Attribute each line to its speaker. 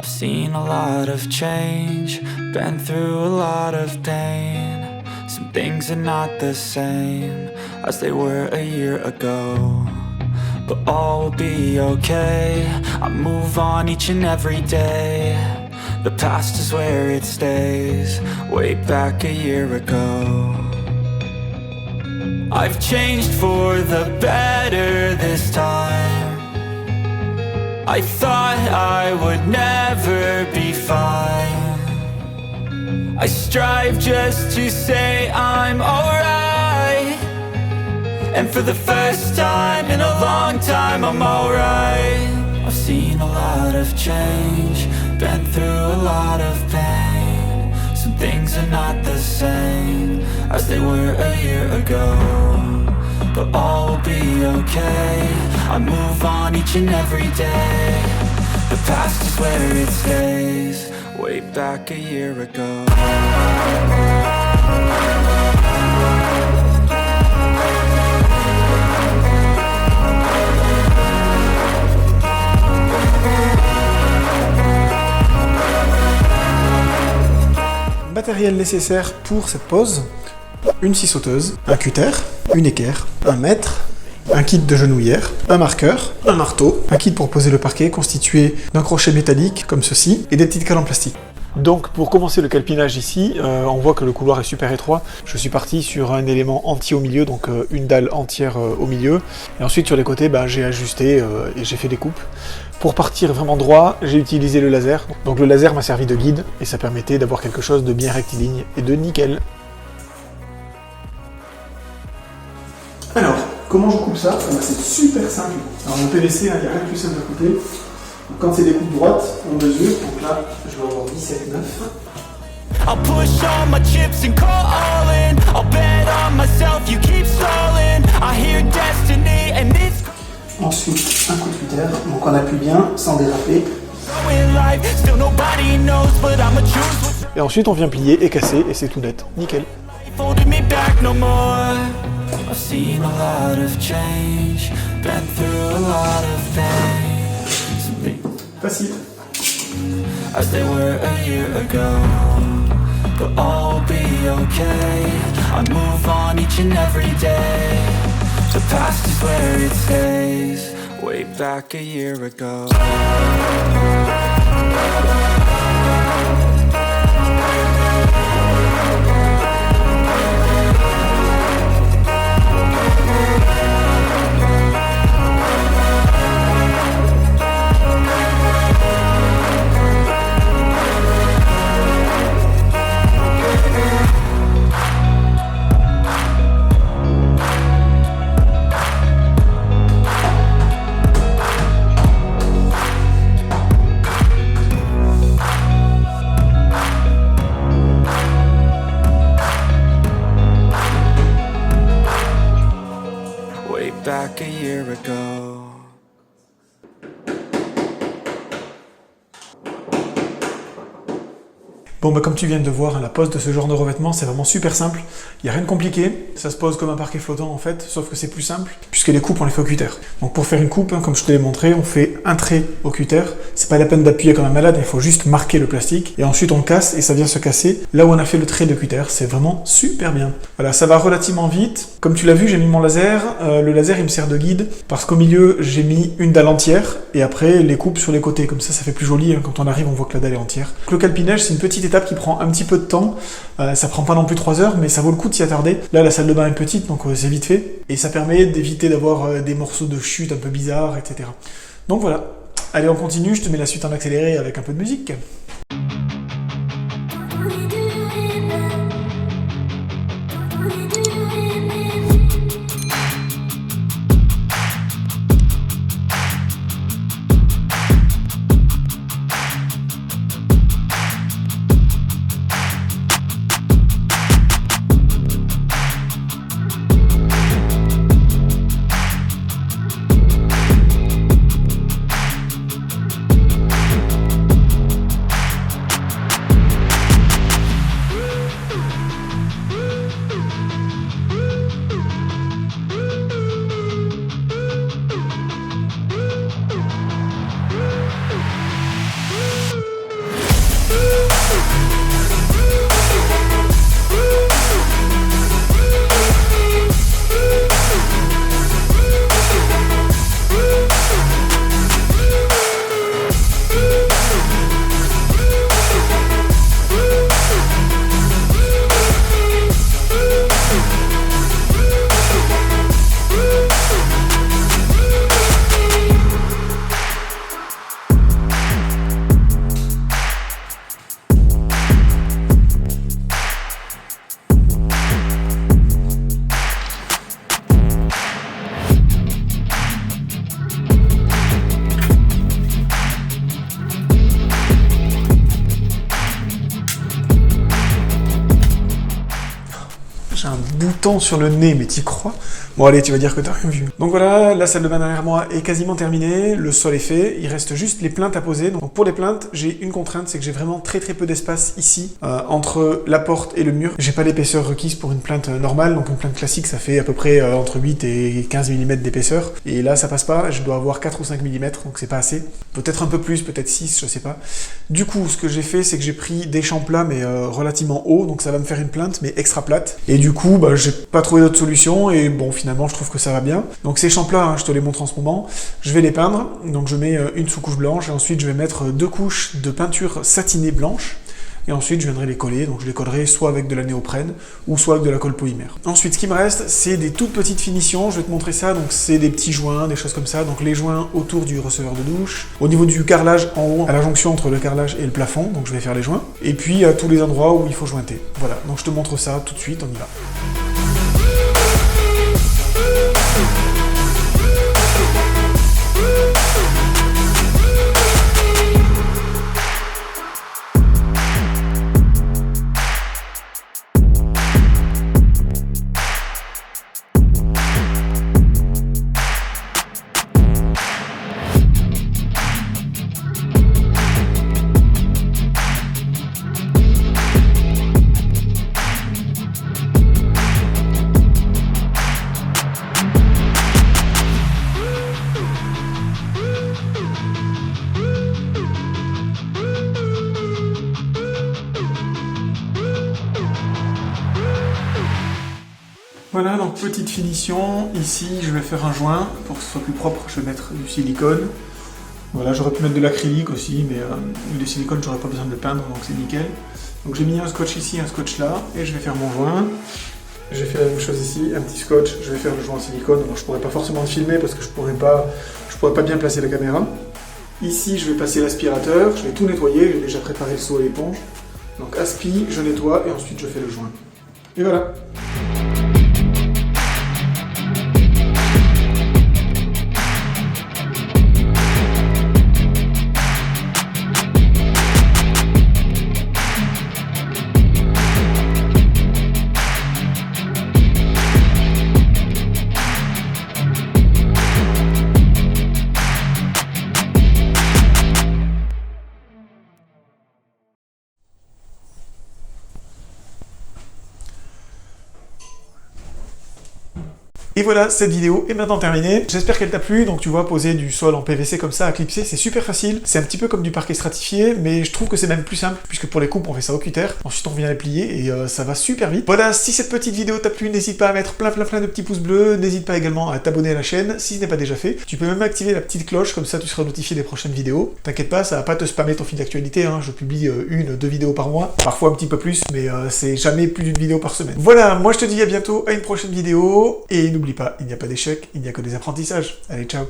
Speaker 1: I've seen a lot of change, been through a lot of pain. Some things are not the same as they were a year ago, but all will be okay. I move on each and every day. The past is where it stays, way back a year ago. I've changed for the better this time. I thought I would never be fine. I strive just to say I'm alright, and for the first time in a long time I'm alright. I've seen a lot of change, been through a lot of pain. Some things are not the same as they were a year ago, but all will be okay. I move on each and every day. The past is where it stays, way back a year ago.
Speaker 2: Matériel nécessaire pour cette pose: une scie sauteuse, un cutter, une équerre, un mètre, un kit de genouillère, un marqueur, un marteau, un kit pour poser le parquet constitué d'un crochet métallique comme ceci et des petites cales en plastique. Donc pour commencer le calpinage ici, on voit que le couloir est super étroit. Je suis parti sur un élément entier au milieu, donc une dalle entière au milieu. Et ensuite sur les côtés, j'ai ajusté et j'ai fait des coupes. Pour partir vraiment droit, j'ai utilisé le laser. Donc le laser m'a servi de guide et ça permettait d'avoir quelque chose de bien rectiligne et de nickel. Alors, comment je coupe ça? C'est super simple. Alors en PVC, il n'y a rien de plus simple à couper. Quand c'est des coupes droites, on mesure. Donc là, je vais avoir 17,9.
Speaker 1: I'll push all my chips and call all in. I'll bet on myself, you keep stalling. I hear destiny and it's
Speaker 2: Ensuite, un coup de cutter. Donc on appuie bien, sans déraper.
Speaker 1: going life. Still nobody knows, but I'ma choose what's
Speaker 2: Et ensuite, on vient plier et casser, et c'est tout net. Nickel.
Speaker 1: holding me back no more. I've seen a lot of change, been through a lot of pain. Some things
Speaker 2: Facile.
Speaker 1: as they were a year ago, but all will be okay. I move on each and every day. The past is where it stays, way back a year ago. Way back a year ago.
Speaker 2: Bon, comme tu viens de voir, la pose de ce genre de revêtement, c'est vraiment super simple. Il n'y a rien de compliqué. Ça se pose comme un parquet flottant en fait, sauf que c'est plus simple, puisque les coupes, on les fait au cutter. Donc pour faire une coupe, comme je te l'ai montré, on fait un trait au cutter. C'est pas la peine d'appuyer comme un malade, il faut juste marquer le plastique. Et ensuite on casse et ça vient se casser là où on a fait le trait de cutter. C'est vraiment super bien. Voilà, ça va relativement vite. Comme tu l'as vu, j'ai mis mon laser. Le laser, il me sert de guide, parce qu'au milieu, j'ai mis une dalle entière, et après les coupes sur les côtés. Comme ça fait plus joli. Quand on arrive, on voit que la dalle est entière. Le calpinage, c'est une petite étape qui prend un petit peu de temps. Ça prend pas non plus 3 heures, mais ça vaut le coup de s'y attarder. Là, la salle de bain est petite, donc c'est vite fait. Et ça permet d'éviter d'avoir des morceaux de chute un peu bizarres, etc. Donc voilà. Allez, on continue. Je te mets la suite en accéléré avec un peu de musique. j'ai un bouton sur le nez, mais t'y crois? Bon allez, tu vas dire que t'as rien vu. Donc voilà, la salle de bain derrière moi est quasiment terminée, le sol est fait, il reste juste les plinthes à poser. Donc pour les plinthes, j'ai une contrainte, c'est que j'ai vraiment très peu d'espace ici, entre la porte et le mur. J'ai pas l'épaisseur requise pour une plinthe normale, donc une plinthe classique ça fait à peu près entre 8 et 15 mm d'épaisseur. Et là ça passe pas, je dois avoir 4 ou 5 mm, donc c'est pas assez. Peut-être un peu plus, peut-être 6, je sais pas. Du coup, ce que j'ai fait, c'est que j'ai pris des champs plats, mais relativement hauts, donc ça va me faire une plinthe, mais extra plate. Et du coup, bah, j'ai pas trouvé d'autre solution, et bon, finalement, je trouve que ça va bien. Donc ces champs plats, hein, je te les montre en ce moment, je vais les peindre. Donc je mets une sous-couche blanche, et ensuite je vais mettre 2 couches de peinture satinée blanche. Et ensuite, je viendrai les coller, donc je les collerai soit avec de la néoprène, ou soit avec de la colle polymère. Ensuite, ce qui me reste, c'est des toutes petites finitions, je vais te montrer ça, donc c'est des petits joints, des choses comme ça, donc les joints autour du receveur de douche, au niveau du carrelage en haut, à la jonction entre le carrelage et le plafond, donc je vais faire les joints, et puis à tous les endroits où il faut jointer. Voilà, donc je te montre ça tout de suite, on y va. Voilà, donc petite finition, ici je vais faire un joint, pour que ce soit plus propre, je vais mettre du silicone. Voilà, j'aurais pu mettre de l'acrylique aussi, mais du silicone j'aurais pas besoin de le peindre, donc c'est nickel. Donc j'ai mis un scotch ici, un scotch là, et je vais faire mon joint. J'ai fait la même chose ici, un petit scotch, je vais faire le joint en silicone. Bon, je pourrais pas forcément le filmer parce que je pourrais pas bien placer la caméra. Ici je vais passer l'aspirateur, je vais tout nettoyer, j'ai déjà préparé le seau et l'éponge. Donc aspi, je nettoie et ensuite je fais le joint. Et voilà. Et voilà, cette vidéo est maintenant terminée. J'espère qu'elle t'a plu. Donc tu vois, poser du sol en PVC comme ça à clipser, c'est super facile. C'est un petit peu comme du parquet stratifié, mais je trouve que c'est même plus simple, puisque pour les coupes, on fait ça au cutter. Ensuite, on vient les plier et ça va super vite. Voilà, si cette petite vidéo t'a plu, n'hésite pas à mettre plein de petits pouces bleus. N'hésite pas également à t'abonner à la chaîne, si ce n'est pas déjà fait. Tu peux même activer la petite cloche, comme ça tu seras notifié des prochaines vidéos. T'inquiète pas, ça va pas te spammer ton fil d'actualité, hein. Je publie 1-2 vidéos par mois, parfois un petit peu plus, mais c'est jamais plus d'une vidéo par semaine. Voilà, moi je te dis à bientôt à une prochaine vidéo, et n'oublie pas, il n'y a pas d'échec, il n'y a que des apprentissages. Allez, ciao!